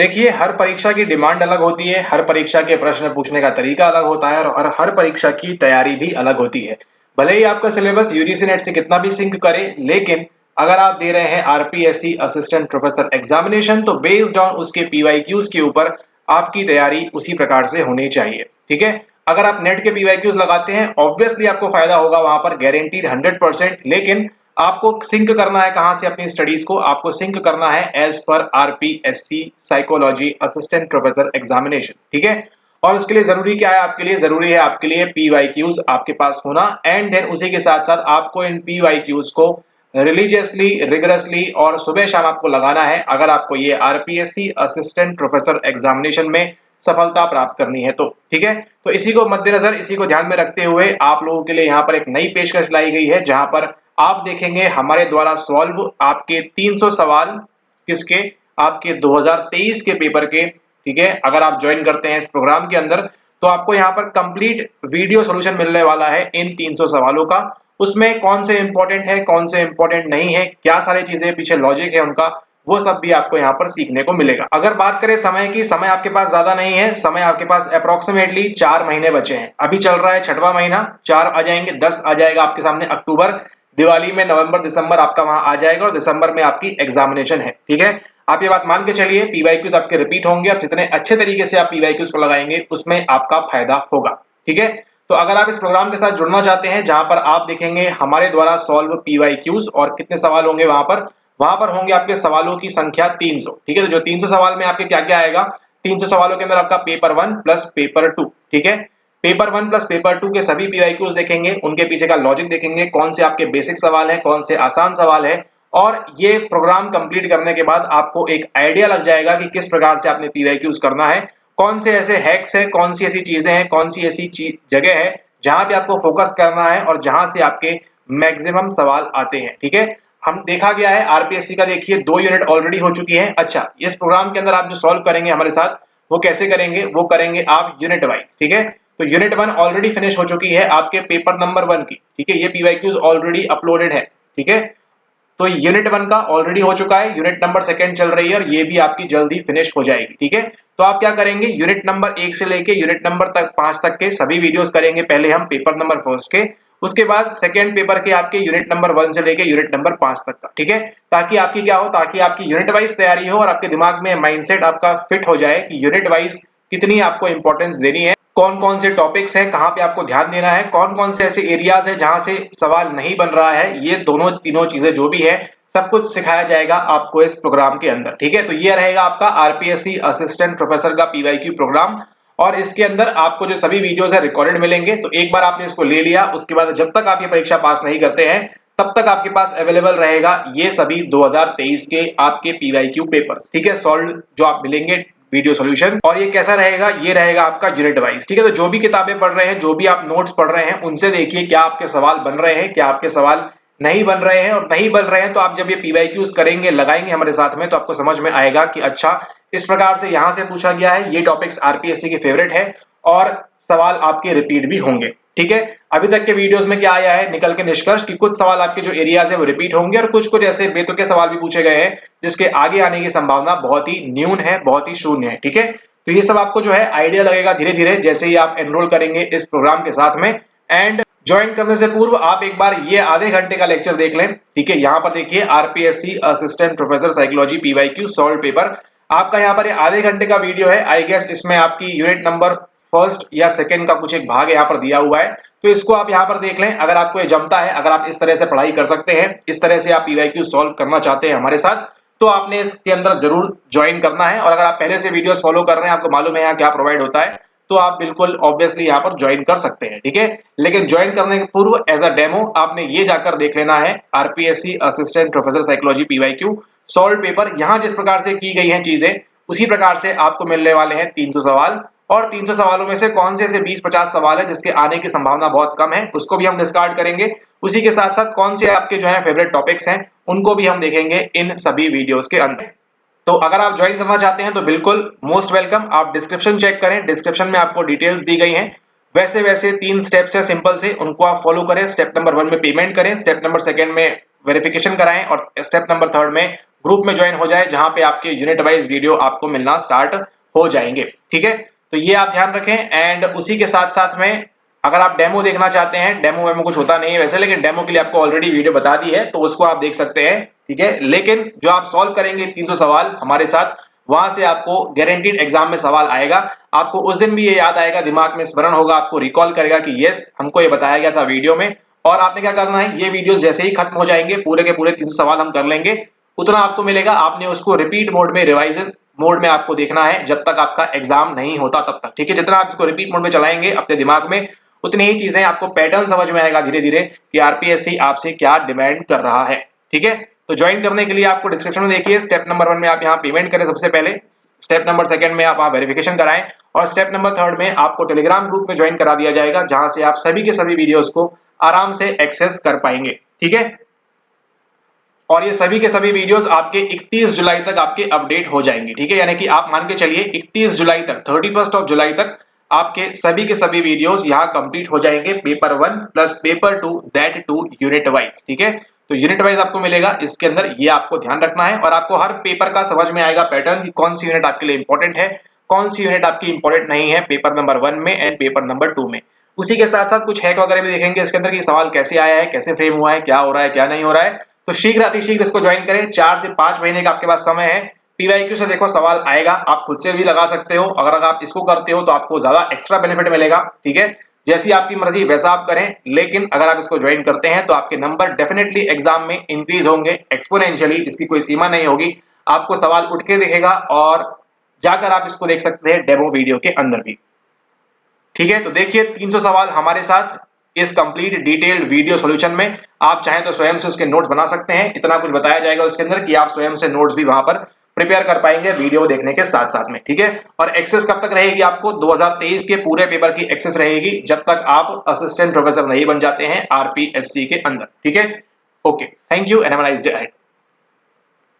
देखिए, हर परीक्षा की डिमांड अलग होती है, हर परीक्षा के प्रश्न पूछने का तरीका अलग होता है और हर परीक्षा की तैयारी भी अलग होती है। भले ही आपका सिलेबस यूजीसी नेट से कितना भी सिंक करे, लेकिन अगर आप दे रहे हैं आरपीएससी असिस्टेंट प्रोफेसर एग्जामिनेशन तो बेस्ड ऑन उसके पीवाईक्यूज के ऊपर आपकी तैयारी उसी प्रकार से होनी चाहिए। ठीक है, अगर आप नेट के पीवाईक्यूज लगाते हैं ऑब्वियसली आपको फायदा होगा, वहां पर गारंटीड 100%। लेकिन आपको सिंक करना है कहां से अपनी स्टडीज को, आपको सिंक करना है as per RPSC psychology assistant professor examination. ठीक है, और उसके लिए जरूरी क्या है, आपके लिए जरूरी है आपके लिए पीवाईक्यूज आपके पास होना, एंड देन उसी के साथ साथ आपको इन पीवाईक्यूज को रिलीजियसली रिगरसली और सुबह शाम आपको लगाना है अगर आपको ये आरपीएससी असिस्टेंट प्रोफेसर एग्जामिनेशन में सफलता प्राप्त करनी है तो। ठीक है, तो इसी को मद्देनजर, इसी को ध्यान में रखते हुए आप लोगों के लिए यहाँ पर एक नई पेशकश लाई गई है, जहां पर आप देखेंगे हमारे द्वारा सॉल्व आपके 300 सवाल किसके, आपके 2023 के पेपर के। ठीक है, अगर आप ज्वाइन करते हैं इस प्रोग्राम के अंदर तो आपको यहाँ पर कंप्लीट वीडियो सॉल्यूशन मिलने वाला है इन 300 सवालों का। उसमें कौन से इंपॉर्टेंट है, कौन से इंपॉर्टेंट नहीं है, क्या सारी चीजें पीछे लॉजिक है उनका, वो सब भी आपको यहाँ पर सीखने को मिलेगा। अगर बात करें समय की, समय आपके पास ज्यादा नहीं है, समय आपके पास अप्रोक्सीमेटली 4 महीने बचे हैं। अभी चल रहा है 6वां महीना, 4 आ जाएंगे, 10 आ जाएगा आपके सामने अक्टूबर, दिवाली में नवंबर दिसंबर आपका वहां आ जाएगा और दिसंबर में आपकी एग्जामिनेशन है। ठीक है, आप ये बात मान के चलिए पीवाईक्यूज आपके रिपीट होंगे और जितने अच्छे तरीके से आप पीवाईक्यूज को लगाएंगे उसमें आपका फायदा होगा। ठीक है, तो अगर आप इस प्रोग्राम के साथ जुड़ना चाहते हैं जहां पर आप देखेंगे हमारे द्वारा सॉल्व पीवाईक्यूज और कितने सवाल होंगे, वहां पर होंगे आपके सवालों की संख्या 300। ठीक है, तो जो 300 सवाल में आपके क्या क्या आएगा, 300 सवालों के अंदर आपका पेपर 1 प्लस पेपर 2। ठीक है, पेपर 1 प्लस पेपर 2 के सभी पीवाईक्यूज देखेंगे, उनके पीछे का लॉजिक देखेंगे, कौन से आपके बेसिक सवाल है, कौन से आसान सवाल है, और ये प्रोग्राम कंप्लीट करने के बाद आपको एक आइडिया लग जाएगा कि किस प्रकार से आपने पीवाईक्यूज करना है, कौन से ऐसे हैक्स है, कौन सी ऐसी चीजें हैं, कौन सी ऐसी जगह है जहां पे आपको फोकस करना है और जहां से आपके मैक्सिमम सवाल आते हैं। ठीक है, हम देखा गया है आरपीएससी का, देखिए 2 यूनिट ऑलरेडी हो चुकी है। अच्छा, इस प्रोग्राम के अंदर आप जो सॉल्व करेंगे हमारे साथ, वो कैसे करेंगे, वो करेंगे आप यूनिट वाइज। ठीक है, तो यूनिट 1 ऑलरेडी फिनिश हो चुकी है आपके पेपर नंबर 1 की। ठीक है, ये पीवाईक्यूज ऑलरेडी अपलोडेड है। ठीक है, तो यूनिट 1 का ऑलरेडी हो चुका है, यूनिट नंबर 2 चल रही है और ये भी आपकी जल्दी फिनिश हो जाएगी। ठीक है, तो आप क्या करेंगे, यूनिट नंबर 1 से लेके यूनिट नंबर 5 तक के सभी वीडियोस करेंगे पहले हम पेपर नंबर 1 के, उसके बाद सेकंड पेपर के आपके यूनिट नंबर 1 से लेके यूनिट नंबर 5 तक का। ठीक है, ताकि आपकी क्या हो, ताकि आपकी यूनिट वाइज तैयारी हो और आपके दिमाग में माइंडसेट आपका फिट हो जाए कि यूनिट वाइज कितनी आपको इंपॉर्टेंस देनी है, कौन कौन से टॉपिक्स हैं, कहां पे आपको ध्यान देना है, कौन कौन से ऐसे एरियाज है जहां से सवाल नहीं बन रहा है, ये दोनों तीनों चीजें जो भी है सब कुछ सिखाया जाएगा आपको इस प्रोग्राम के अंदर। ठीक है, तो ये रहेगा आपका आरपीएससी असिस्टेंट प्रोफेसर का पीवाईक्यू प्रोग्राम, और इसके अंदर आपको जो सभी वीडियोस है रिकॉर्डेड मिलेंगे। तो एक बार आपने इसको ले लिया, उसके बाद जब तक आप ये परीक्षा पास नहीं करते हैं तब तक आपके पास अवेलेबल रहेगा ये सभी 2023 के आपके पीवाईक्यू पेपर्स। ठीक है, सॉल्व जो आप मिलेंगे वीडियो सॉल्यूशन, और ये कैसा रहेगा, ये रहेगा आपका यूनिट वाइज। ठीक है, तो जो भी किताबें पढ़ रहे हैं, जो भी आप नोट्स पढ़ रहे हैं, उनसे देखिए क्या आपके सवाल बन रहे हैं, क्या आपके सवाल नहीं बन रहे हैं, और नहीं बन रहे हैं तो आप जब ये पीवाईक्यूज करेंगे, लगाएंगे हमारे साथ में, तो आपको समझ में आएगा कि अच्छा इस प्रकार से यहां से पूछा गया है, ये टॉपिक्स आरपीएससी के फेवरेट है और सवाल आपके रिपीट भी होंगे। ठीक है, अभी तक के वीडियोस में क्या आया है निकल के निष्कर्ष कि कुछ सवाल आपके जो एरियाज है वो रिपीट होंगे और कुछ कुछ ऐसे बेतुके सवाल भी पूछे गए हैं जिसके आगे आने की संभावना बहुत ही न्यून है, बहुत ही शून्य है। ठीक है, तो ये सब आपको जो है आइडिया लगेगा धीरे धीरे जैसे ही आप एनरोल करेंगे इस प्रोग्राम के साथ में। एंड ज्वाइन करने से पूर्व आप एक बार ये आधे घंटे का लेक्चर देख लें। ठीक है, यहाँ पर देखिए RPSC assistant professor psychology PYQ solve paper, आपका यहाँ पर आधे घंटे का वीडियो है। आई गेस इसमें आपकी यूनिट नंबर 1 या 2 का कुछ एक भाग यहाँ पर दिया हुआ है, तो इसको आप यहाँ पर देख लें। अगर आपको ये जमता है, अगर आप इस तरह से पढ़ाई कर सकते हैं, इस तरह से आप पीवाईक्यू सॉल्व करना चाहते हैं हमारे साथ, तो आपने इसके अंदर जरूर ज्वाइन करना है। और अगर आप पहले से वीडियोस फॉलो कर रहे हैं, आपको मालूम है यहाँ क्या प्रोवाइड होता है, तो आप बिल्कुल ऑब्वियसली यहाँ पर ज्वाइन कर सकते हैं। ठीक है, लेकिन ज्वाइन करने के पूर्व एज अ डेमो आपने ये जाकर देख लेना है RPSC assistant professor psychology PYQ solve paper. यहाँ जिस प्रकार से की गई हैं चीजें उसी प्रकार से आपको मिलने वाले हैं 300 सवाल, और 300 सवालों में से कौन से ऐसे 20-50 सवाल है जिसके आने की संभावना बहुत कम है, उसको भी हम डिस्कार्ड करेंगे। उसी के साथ साथ कौन से आपके जो है फेवरेट टॉपिक्स हैं उनको भी हम देखेंगे इन सभी वीडियोस के अंदर। तो अगर आप ज्वाइन करना चाहते हैं तो बिल्कुल मोस्ट वेलकम। आप डिस्क्रिप्शन चेक करें, डिस्क्रिप्शन में आपको डिटेल्स दी गई हैं। वैसे वैसे 3 स्टेप्स है सिंपल से, उनको आप फॉलो करें। स्टेप नंबर 1 में पेमेंट करें, स्टेप नंबर 2 में वेरिफिकेशन कराएं और स्टेप नंबर 3 में ग्रुप में ज्वाइन हो जाए, जहां पे आपके यूनिट वाइज वीडियो आपको मिलना स्टार्ट हो जाएंगे। ठीक है, तो ये आप ध्यान रखें। एंड उसी के साथ साथ में अगर आप डेमो देखना चाहते हैं, डेमो में कुछ होता नहीं है वैसे, लेकिन डेमो के लिए आपको ऑलरेडी वीडियो बता दी है, तो उसको आप देख सकते हैं। ठीक है, लेकिन जो आप सॉल्व करेंगे 300 सवाल हमारे साथ, वहां से आपको गारंटीड एग्जाम में सवाल आएगा। आपको उस दिन भी ये याद आएगा, दिमाग में स्मरण होगा, आपको रिकॉल करेगा कि यस, हमको ये बताया गया था वीडियो में। और आपने क्या करना है, ये वीडियोस जैसे ही खत्म हो जाएंगे, पूरे के पूरे 300 सवाल हम कर लेंगे, उतना आपको मिलेगा। आपने उसको रिपीट मोड में, रिवाइजन मोड में आपको देखना है जब तक आपका एग्जाम नहीं होता तब तक। ठीक है, जितना आप इसको रिपीट मोड में चलाएंगे अपने दिमाग में, उतनी ही चीजें आपको पैटर्न समझ में आएगा धीरे धीरे कि आरपीएससी आपसे क्या डिमांड कर रहा है। ठीक है, तो ज्वाइन करने के लिए आपको डिस्क्रिप्शन में देखिए, स्टेप नंबर 1 में आप यहाँ पेमेंट करें सबसे पहले, स्टेप नंबर 2 में आप वहाँ वेरिफिकेशन कराएं, और स्टेप नंबर 3 में आपको टेलीग्राम ग्रुप में ज्वाइन करा दिया जाएगा, जहां से आप सभी के सभी वीडियोस को आराम से एक्सेस कर पाएंगे। ठीक है, और ये सभी के सभी वीडियोस आपके 31 जुलाई तक आपके अपडेट हो जाएंगे। ठीक है, यानी कि आप मान के चलिए 31 जुलाई तक, 31 ऑफ जुलाई तक आपके सभी के सभी वीडियोस यहाँ कंप्लीट हो जाएंगे, paper 1 plus paper 2, that too unit wise. ठीक है, तो यूनिट वाइज आपको मिलेगा इसके अंदर, ये आपको ध्यान रखना है। और आपको हर पेपर का समझ में आएगा पैटर्न कि कौन सी यूनिट आपके लिए इंपॉर्टेंट है, कौन सी यूनिट आपकी इंपॉर्टेंट नहीं है, पेपर नंबर 1 में एंड पेपर नंबर 2 में। उसी के साथ साथ कुछ हैक वगैरह भी देखेंगे इसके अंदर कि सवाल कैसे आया है, कैसे फ्रेम हुआ है, क्या हो रहा है, क्या नहीं हो रहा है। तो शीघ्र अतिशीघ्र इसको ज्वाइन करें, 4 से 5 महीने का आपके पास समय है। पीवाईक्यू से देखो सवाल आएगा, आप खुद से भी लगा सकते हो। अगर आप इसको करते हो तो आपको ज्यादा एक्स्ट्रा बेनिफिट मिलेगा। ठीक है, जैसी आपकी मर्जी वैसा आप करें, लेकिन अगर आप इसको ज्वाइन करते हैं तो आपके नंबर डेफिनेटली एग्जाम में इंक्रीज होंगे एक्सपोनेंशियली, इसकी कोई सीमा नहीं होगी। आपको सवाल उठ के दिखेगा और जाकर आप इसको देख सकते हैं डेमो वीडियो के अंदर भी। ठीक है, तो देखिए 300 सवाल हमारे साथ इस कंप्लीट डिटेल्ड वीडियो सॉल्यूशन में। आप चाहें तो स्वयं से उसके नोट्स बना सकते हैं, इतना कुछ बताया जाएगा उसके अंदर कि आप स्वयं से नोट्स भी वहां पर प्रिपेयर कर पाएंगे वीडियो देखने के साथ साथ में। ठीक है, और एक्सेस कब तक रहेगी आपको, 2023 के पूरे पेपर की एक्सेस रहेगी, जब तक आप असिस्टेंट प्रोफेसर नहीं बन जाते हैं आरपीएससी के अंदर। ठीक है, okay, thank you and have a nice day ahead.